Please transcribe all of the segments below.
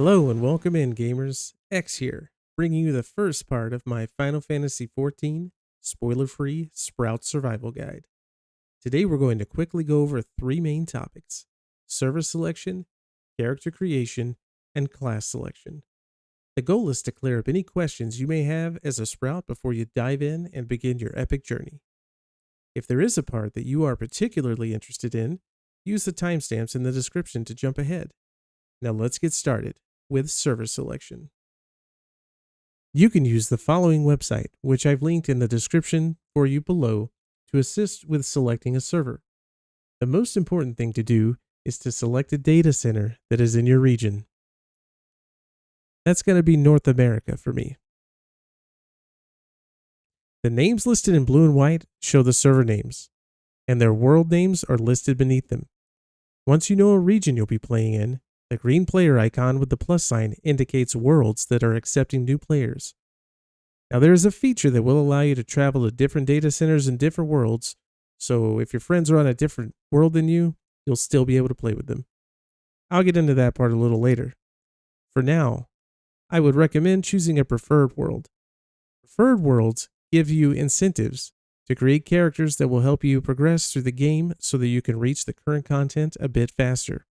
Hello and welcome in, gamers. X here, bringing you the first part of my Final Fantasy XIV spoiler-free Sprout Survival Guide. Today we're going to quickly go over three main topics: server selection, character creation, and class selection. The goal is to clear up any questions you may have as a Sprout before you dive in and begin your epic journey. If there is a part that you are particularly interested in, use the timestamps in the description to jump ahead. Now let's get started with server selection. You can use the following website, which I've linked in the description for you below, to assist with selecting a server. The most important thing to do is to select a data center that is in your region. That's going to be North America for me. The names listed in blue and white show the server names, and their world names are listed beneath them. Once you know a region you'll be playing in, the green player icon with the plus sign indicates worlds that are accepting new players. Now there is a feature that will allow you to travel to different data centers in different worlds, so if your friends are on a different world than you, you'll still be able to play with them. I'll get into that part a little later. For now, I would recommend choosing a preferred world. Preferred worlds give you incentives to create characters that will help you progress through the game so that you can reach the current content a bit faster.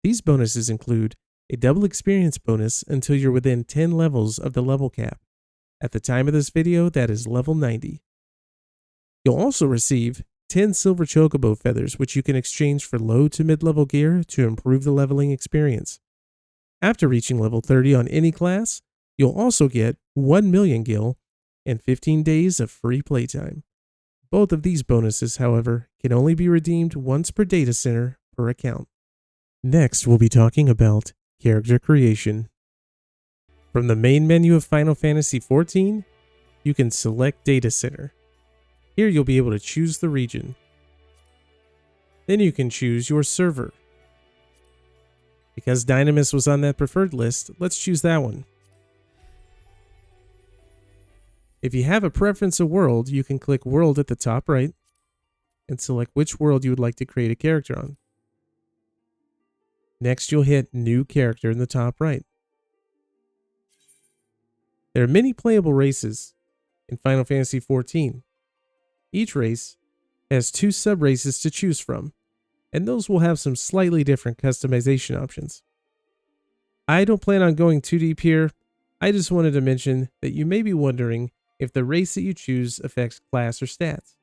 These bonuses include a double experience bonus until you're within 10 levels of the level cap. At the time of this video, that is level 90. You'll also receive 10 silver chocobo feathers, which you can exchange for low to mid-level gear to improve the leveling experience. After reaching level 30 on any class, you'll also get 1 million gil and 15 days of free playtime. Both of these bonuses, however, can only be redeemed once per data center per account. Next, we'll be talking about character creation. From the main menu of Final Fantasy XIV, you can select Data Center. Here you'll be able to choose the region. Then you can choose your server. Because Dynamis was on that preferred list, let's choose that one. If you have a preference of world, you can click World at the top right and select which world you would like to create a character on. Next, you'll hit New Character in the top right. There are many playable races in Final Fantasy XIV. Each race has 2 sub-races to choose from, and those will have some slightly different customization options. I don't plan on going too deep here. I just wanted to mention that you may be wondering if the race that you choose affects class or stats.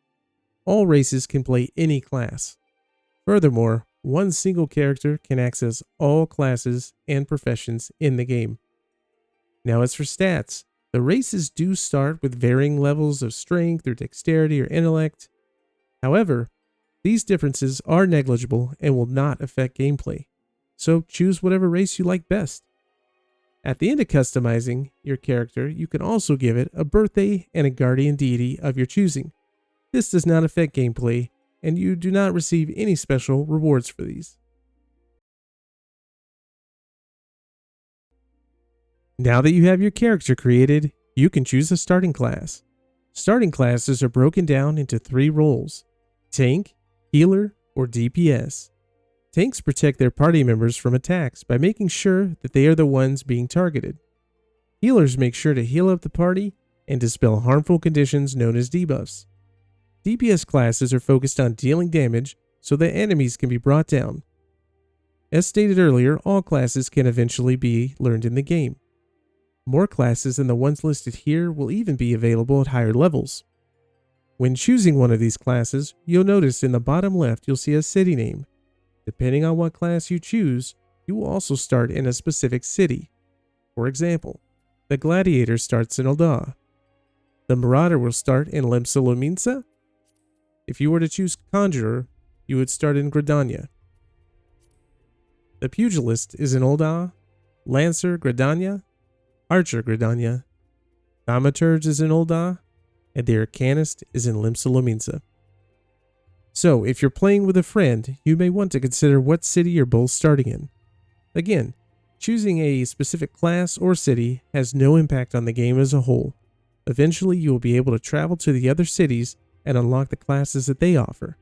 All races can play any class. Furthermore, one single character can access all classes and professions in the game. Now as for stats, the races do start with varying levels of strength or dexterity or intellect. However, these differences are negligible and will not affect gameplay, so choose whatever race you like best. At the end of customizing your character, you can also give it a birthday and a guardian deity of your choosing. This does not affect gameplay, and you do not receive any special rewards for these. Now that you have your character created, you can choose a starting class. Starting classes are broken down into 3 roles: tank, healer, or DPS. Tanks protect their party members from attacks by making sure that they are the ones being targeted. Healers make sure to heal up the party and dispel harmful conditions known as debuffs. DPS classes are focused on dealing damage so that enemies can be brought down. As stated earlier, all classes can eventually be learned in the game. More classes than the ones listed here will even be available at higher levels. When choosing one of these classes, you'll notice in the bottom left you'll see a city name. Depending on what class you choose, you will also start in a specific city. For example, the Gladiator starts in Ul'dah. The Marauder will start in Lemsalominsa. If you were to choose Conjurer, you would start in Gridania. The Pugilist is in Ul'dah, Lancer Gridania, Archer Gridania, Thaumaturge is in Ul'dah, and the Arcanist is in Lemsalominsa. So, if you're playing with a friend, you may want to consider what city you're both starting in. Again, choosing a specific class or city has no impact on the game as a whole. Eventually, you will be able to travel to the other cities and unlock the classes that they offer.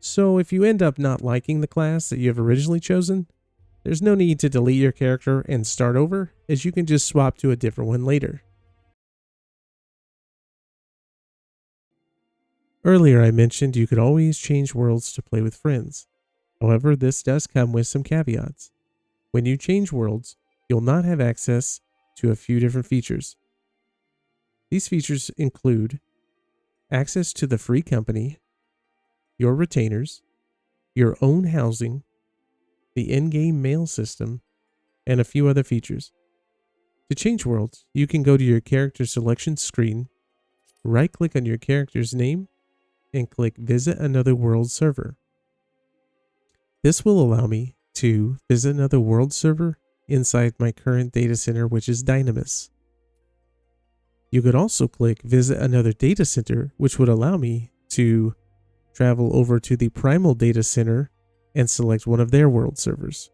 So if you end up not liking the class that you have originally chosen, There's no need to delete your character and start over, as you can just swap to a different one later. Earlier I mentioned you could always change worlds to play with friends. However, this does come with some caveats. When you change worlds, you'll not have access to a few different features. These features include access to the free company, your retainers, your own housing, the in-game mail system, and a few other features. To change worlds, you can go to your character selection screen, right-click on your character's name, and click Visit Another World Server. This will allow me to visit another world server inside my current data center, which is Dynamis. You could also click Visit Another Data Center, which would allow me to travel over to the Primal Data Center and select one of their world servers.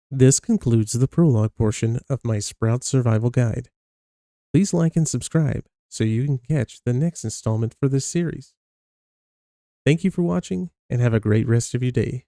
This concludes the prologue portion of my Sprout Survival Guide. Please like and subscribe so you can catch the next installment for this series. Thank you for watching and have a great rest of your day.